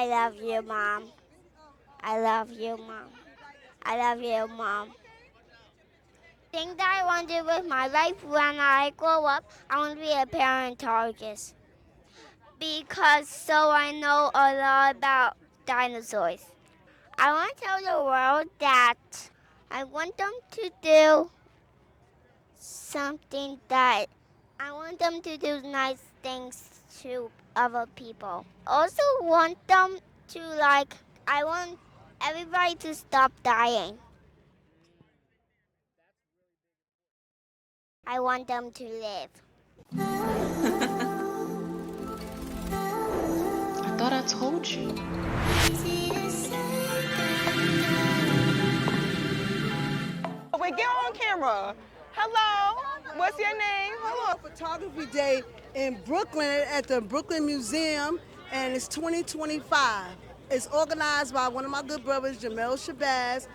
I love you, Mom. I love you, Mom. I love you, Mom. Thing that I want to do with my life when I grow up, I want to be a paleontologist because so I know a lot about dinosaurs. I want to tell the world that I want them to do something that I want them to do nice things to other people. Also want them to I want everybody to stop dying. I want them to live. I thought I told you. Wait, get on camera. Hello. What's your name? Hello. Photography Day in Brooklyn at the Brooklyn Museum, and it's 2025. It's organized by one of my good brothers, Shabazz,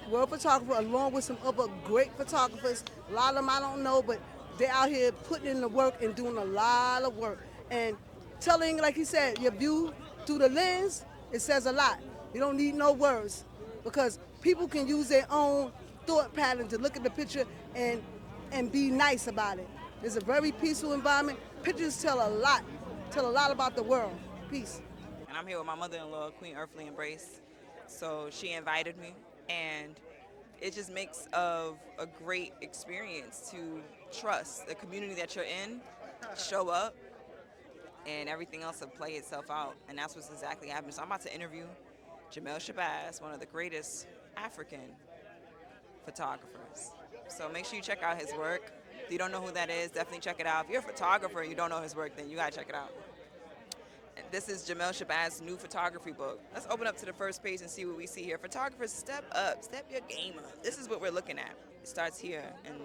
world photographer, along with some other great photographers. A lot of them I don't know, but they're out here putting in the work and doing a lot of work. And telling, like he said, your view through the lens, it says a lot. You don't need no words because people can use their own thought pattern to look at the picture and be nice about it. It's a very peaceful environment. Pictures tell a lot about the world. Peace. And I'm here with my mother-in-law, Queen Earthly Embrace. So she invited me, and it just makes of a great experience to trust the community that you're in, show up, and everything else will play itself out. And that's what's exactly happening. So I'm about to interview Shabazz, one of the greatest African photographers. So make sure you check out his work. If you don't know who that is, definitely check it out. If you're a photographer and you don't know his work, then you gotta check it out. This is Shabazz's new photography book. Let's open up to the first page and see what we see here. Photographers, step up, step your game up. This is what we're looking at. It starts here, and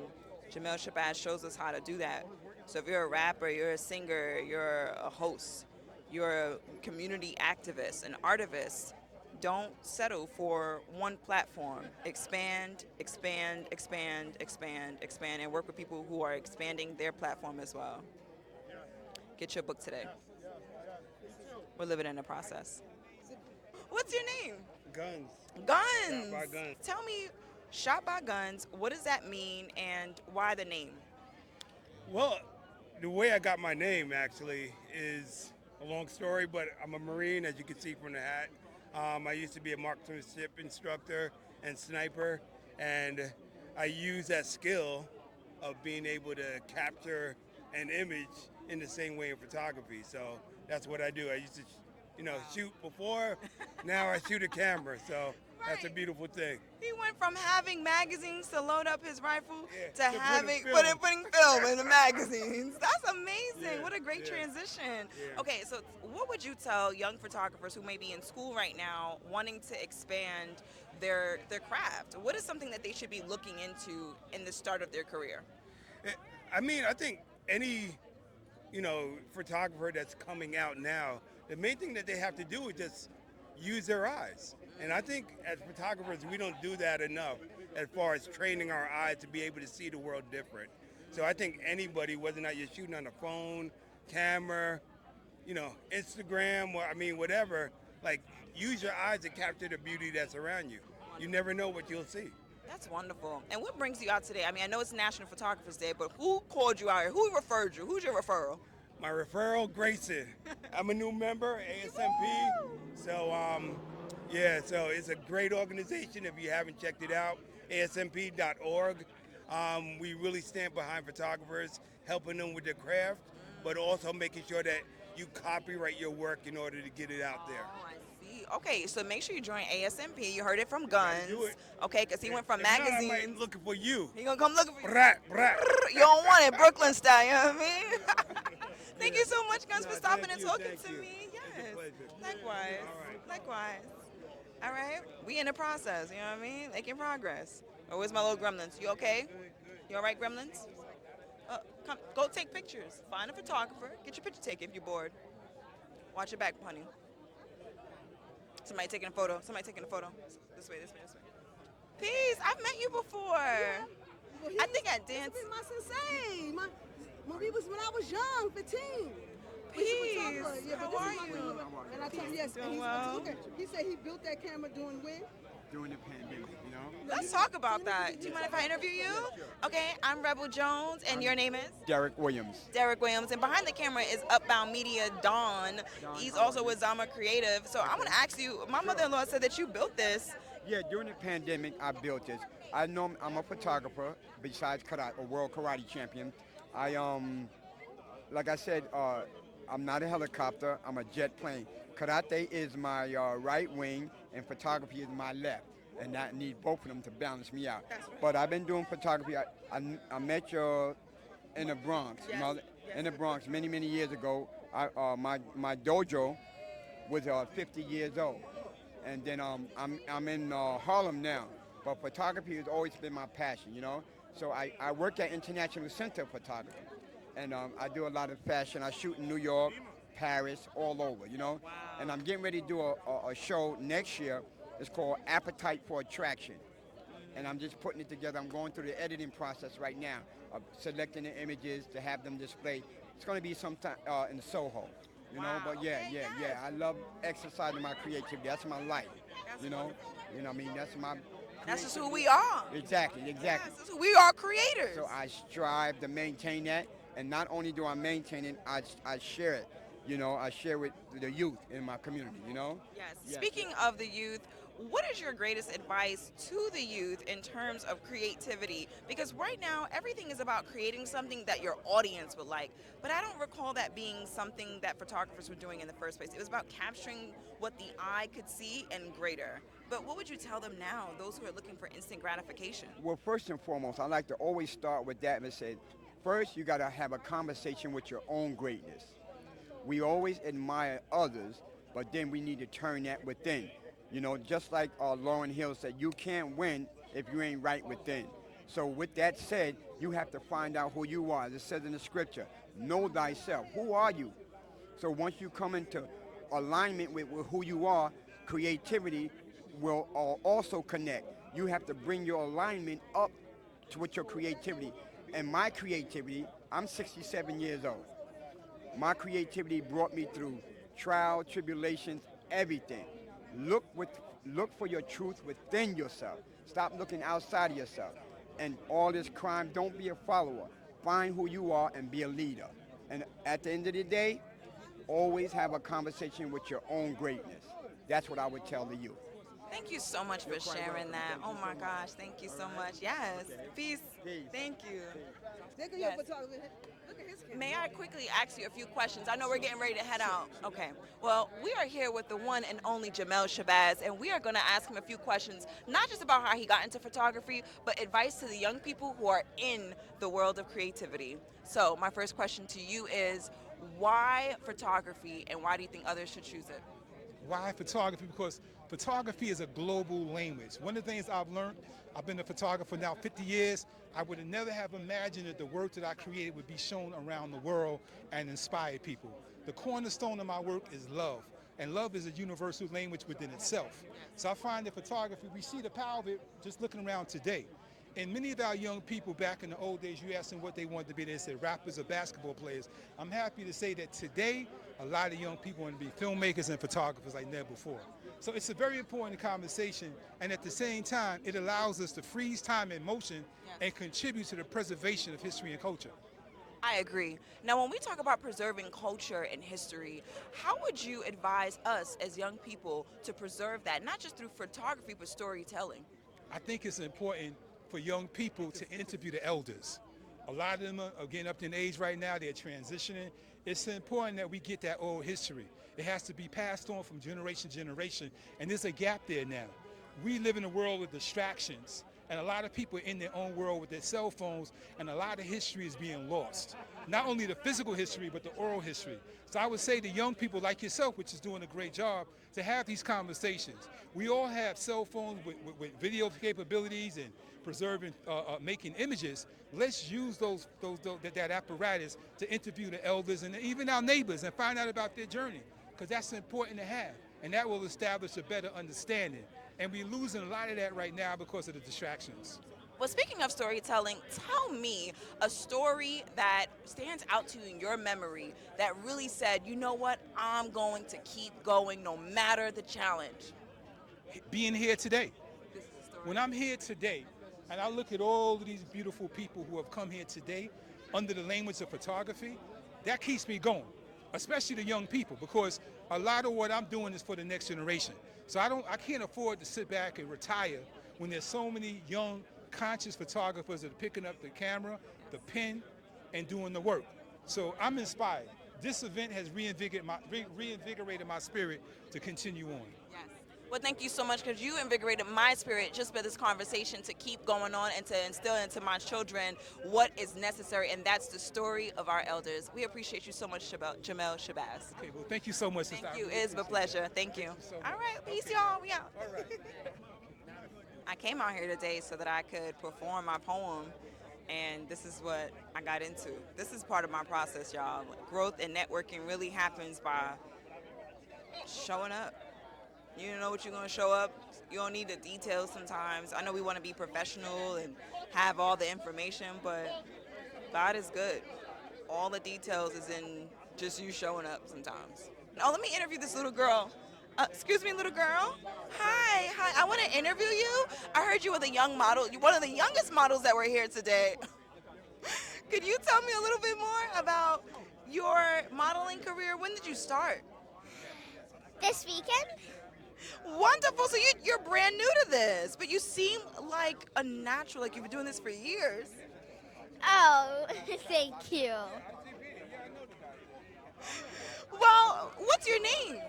Shabazz shows us how to do that. So if you're a rapper, you're a singer, you're a host, you're a community activist, an artivist, don't settle for one platform. Expand, expand, expand, expand, expand, and work with people who are expanding their platform as well. Get your book today. We're living in the process. What's your name? Guns. Guns. Shot by guns. Tell me, Shot by Guns, what does that mean and why the name? Well, the way I got my name actually is a long story, but I'm a Marine, as you can see from the hat. I used to be a marksmanship instructor and sniper, and I use that skill of being able to capture an image in the same way in photography. So that's what I do. I used to, shoot before. Now I shoot a camera. So that's a beautiful thing. He went from having magazines to load up his rifle to putting putting film in the magazines. That's amazing. Yeah, What a great transition. Yeah. Okay, so what would you tell young photographers who may be in school right now wanting to expand their craft? What is something that they should be looking into in the start of their career? I mean, I think any, photographer that's coming out now, the main thing that they have to do is just use their eyes. And I think as photographers, we don't do that enough as far as training our eyes to be able to see the world different. So I think anybody, whether or not you're shooting on a phone, camera, Instagram, or whatever, use your eyes to capture the beauty that's around you. You never know what you'll see. That's wonderful. And what brings you out today? I know it's National Photographers Day, but who called you out here? Who referred you? Who's your referral? My referral, Grayson. I'm a new member, ASMP. So, so it's a great organization if you haven't checked it out, asmp.org. We really stand behind photographers, helping them with their craft, but also making sure that you copyright your work in order to get it out there. Oh, I see. Okay, so make sure you join ASMP. You heard it from Guns. Do it. Okay, because he went from If not, magazines. I might looking for you. He gonna come looking for you. Brat, brat. You don't want it, Brooklyn style, you know what I mean? Thank you so much, Guns, for stopping thank and you, talking thank to you. me. It's a Yes. pleasure. Likewise. All right. Likewise. All right. We in the process, you know what I mean? Making progress. Oh, where's my little gremlins? You okay? You all right, gremlins? Come, go take pictures. Find a photographer. Get your picture taken if you're bored. Watch your back, honey. Somebody taking a photo. Somebody taking a photo. This way, this way, this way. Peace. I've met you before. I think at dance. This is my sensei. When I was young, 15. Peace. Yeah, How but are this is my you? and I told him yes. Doing And well. look at, he said he built that camera during when? During the pandemic, you know? Let's talk about that. Do you mind if I interview you? Okay, I'm Rebel Jones, and your name is? Derek Williams. Derek Williams, and behind the camera is Upbound Media Don. He's also with Zamacreative. So I want to ask you, my mother-in-law said that you built this. Yeah, during the pandemic, I built this. I know I'm a photographer, besides karate, a world karate champion. Like I said, I'm not a helicopter, I'm a jet plane. Karate is my right wing, and photography is my left. And I need both of them to balance me out. But I've been doing photography. I met you in the Bronx, in the Bronx many, many years ago. My dojo was 50 years old. And then I'm in Harlem now. But photography has always been my passion, you know? So I work at International Center of Photography. And I do a lot of fashion. I shoot in New York, Paris, all over, you know? Wow. And I'm getting ready to do a show next year. It's called Appetite for Attraction. And I'm just putting it together. I'm going through the editing process right now of selecting the images to have them displayed. It's going to be sometime in Soho, you know? But yeah. I love exercising my creativity. That's my life, you know? You know what I mean? That's just who we are. Exactly. Yes, that's who we are, creators. So I strive to maintain that. And not only do I maintain it, I share it. You know, I share with the youth in my community, you know? Yes. Yes. Speaking of the youth, what is your greatest advice to the youth in terms of creativity? Because right now, everything is about creating something that your audience would like. But I don't recall that being something that photographers were doing in the first place. It was about capturing what the eye could see and greater. But what would you tell them now, those who are looking for instant gratification? Well, first and foremost, I like to always start with that and say, first, you got to have a conversation with your own greatness. We always admire others, but then we need to turn that within. You know, just like Lauryn Hill said, you can't win if you ain't right within. So with that said, you have to find out who you are. As it says in the scripture, know thyself. Who are you? So once you come into alignment with who you are, creativity will also connect. You have to bring your alignment up with your creativity. And my creativity, I'm 67 years old. My creativity brought me through trial, tribulations, everything. Look for your truth within yourself. Stop looking outside of yourself. And all this crime, don't be a follower. Find who you are and be a leader. And at the end of the day, always have a conversation with your own greatness. That's what I would tell the youth. Thank you so much for sharing that. Oh my gosh, thank you so much. Yes. Peace. Thank you. Yes. Look at his camera. May I quickly ask you a few questions? I know we're getting ready to head out. Okay. Well, we are here with the one and only Shabazz, and we are going to ask him a few questions, not just about how he got into photography, but advice to the young people who are in the world of creativity. So my first question to you is, why photography, and why do you think others should choose it? Why photography? Because photography is a global language. One of the things I've learned, I've been a photographer now 50 years, I would have never have imagined that the work that I created would be shown around the world and inspire people. The cornerstone of my work is love, and love is a universal language within itself. So I find that photography, we see the power of it just looking around today. And many of our young people back in the old days, you asked them what they wanted to be, they said rappers or basketball players. I'm happy to say that today, a lot of young people want to be filmmakers and photographers like never before. So it's a very important conversation, and at the same time, it allows us to freeze time and motion and contribute to the preservation of history and culture. I agree. Now, when we talk about preserving culture and history, how would you advise us as young people to preserve that, not just through photography, but storytelling? I think it's important for young people to interview the elders. A lot of them are getting up in age right now, they're transitioning. It's important that we get that old history. It has to be passed on from generation to generation, and there's a gap there now. We live in a world with distractions, and a lot of people are in their own world with their cell phones, and a lot of history is being lost. Not only the physical history, but the oral history. So I would say to young people like yourself, which is doing a great job, to have these conversations. We all have cell phones with video capabilities and preserving, making images. Let's use that apparatus to interview the elders and even our neighbors and find out about their journey, because that's important to have, and that will establish a better understanding. And we're losing a lot of that right now because of the distractions. Well, speaking of storytelling, tell me a story that stands out to you in your memory that really said, you know what, I'm going to keep going no matter the challenge. Being here today. This is a story. When I'm here today, and I look at all of these beautiful people who have come here today under the language of photography, that keeps me going, especially the young people, because a lot of what I'm doing is for the next generation. So I can't afford to sit back and retire when there's so many young, conscious photographers that are picking up the camera, the pen, and doing the work. So I'm inspired. This event has reinvigorated my spirit to continue on. Yes. Well, thank you so much, because you invigorated my spirit just by this conversation to keep going on and to instill into my children what is necessary, and that's the story of our elders. We appreciate you so much, Jamel Shabazz. Okay, well, thank you so much, sister. Thank you. It's a pleasure. Thank you. All right. Peace, y'all. We out. All right. I came out here today so that I could perform my poem, and this is what I got into. This is part of my process, y'all. Growth and networking really happens by showing up. You don't know what you're going to show up. You don't need the details sometimes. I know we want to be professional and have all the information, but God is good. All the details is in just you showing up sometimes. Oh, let me interview this little girl. Excuse me, little girl. Hi. I want to interview you. I heard you were the young model. You're one of the youngest models that were here today. Could you tell me a little bit more about your modeling career? When did you start? This weekend? Wonderful. So you're brand new to this, but you seem like a natural, like you've been doing this for years. Oh, thank you. Well, what's your name?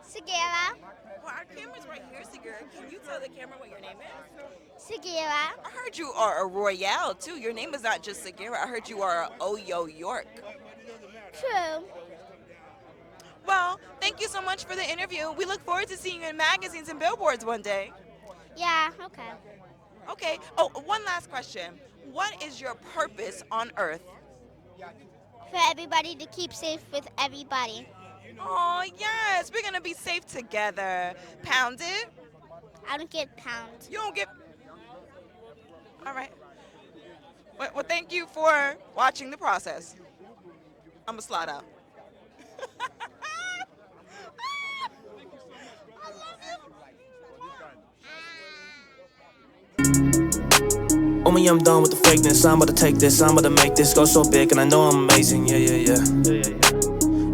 Sagara. Well, our camera's right here, Sigurd. Can you tell the camera what your name is? Sagara. I heard you are a Royale, too. Your name is not just Sagara. I heard you are a OYO York. True. Well, thank you so much for the interview. We look forward to seeing you in magazines and billboards one day. Yeah, okay. Okay. Oh, one last question. What is your purpose on Earth? For everybody to keep safe with everybody. Oh, yes. We're going to be safe together. Pounded? I don't get pounds. You don't get... All right. Well, thank you for watching the process. I'm going to slide out. On me, I'm done with the fakeness. I'm about to take this, I'm about to make this go so big, and I know I'm amazing. Yeah.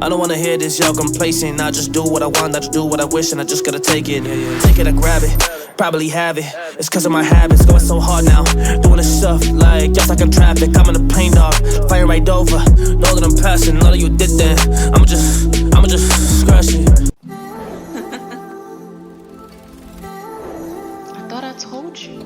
I don't wanna hear this, y'all complacent. I just do what I want, I just do what I wish, and I just gotta take it. Take it, I grab it, probably have it. It's cause of my habits, going so hard now. Doing this stuff like just like I'm traffic. I'm in a plane, dog, flying right over. Know that I'm passing, none of you did that. I'ma just scratch it. I thought I told you.